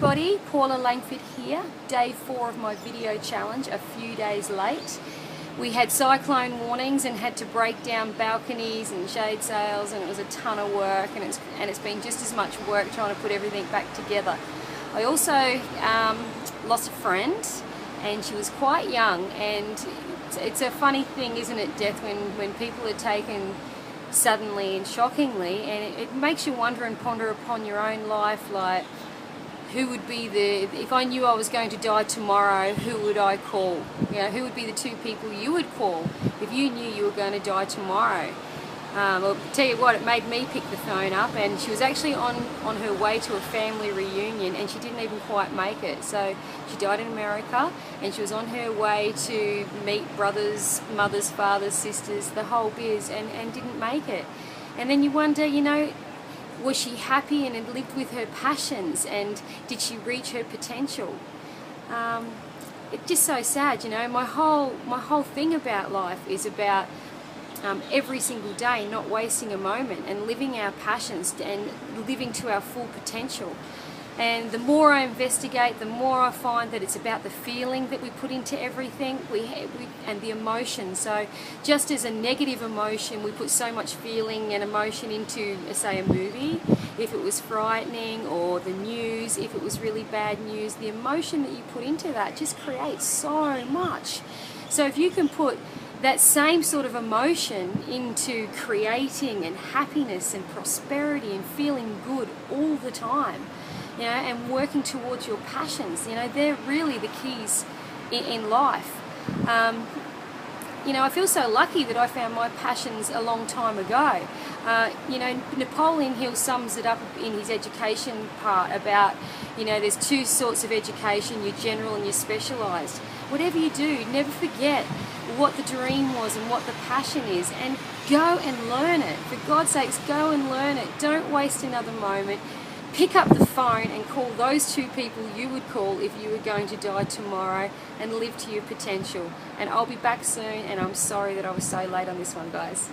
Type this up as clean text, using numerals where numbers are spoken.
everybody, Paula Langford here. Day 4 of my video challenge, a few days late. We had cyclone warnings and had to break down balconies and shade sails, and it was a ton of work, and it's been just as much work trying to put everything back together. I also lost a friend, and she was quite young, and it's a funny thing, isn't it, death, when people are taken suddenly and shockingly, and it makes you wonder and ponder upon your own life, like, who would be if I knew I was going to die tomorrow, who would I call? You know, who would be the 2 people you would call if you knew you were going to die tomorrow? I'll tell you what, it made me pick the phone up, and she was actually on her way to a family reunion, and she didn't even quite make it. So she died in America, and she was on her way to meet brothers, mothers, fathers, sisters, the whole biz, and didn't make it. And then you wonder, you know, was she happy and had lived with her passions, and did she reach her potential? It's just so sad, you know. My whole thing about life is about every single day not wasting a moment and living our passions and living to our full potential. And the more I investigate, the more I find that it's about the feeling that we put into everything and the emotion. So just as a negative emotion, we put so much feeling and emotion into, say, a movie. If it was frightening, or the news, if it was really bad news, the emotion that you put into that just creates so much. So if you can put that same sort of emotion into creating and happiness and prosperity and feeling good all the time, you know, and working towards your passions, you know, they're really the keys in life. You know, I feel so lucky that I found my passions a long time ago. You know, Napoleon Hill sums it up in his education part about, you know, there's 2 sorts of education, your general and your specialised. Whatever you do, never forget what the dream was and what the passion is, and go and learn it. For God's sakes, go and learn it. Don't waste another moment. Pick up the phone and call those 2 people you would call if you were going to die tomorrow, and live to your potential. And I'll be back soon, and I'm sorry that I was so late on this one, guys.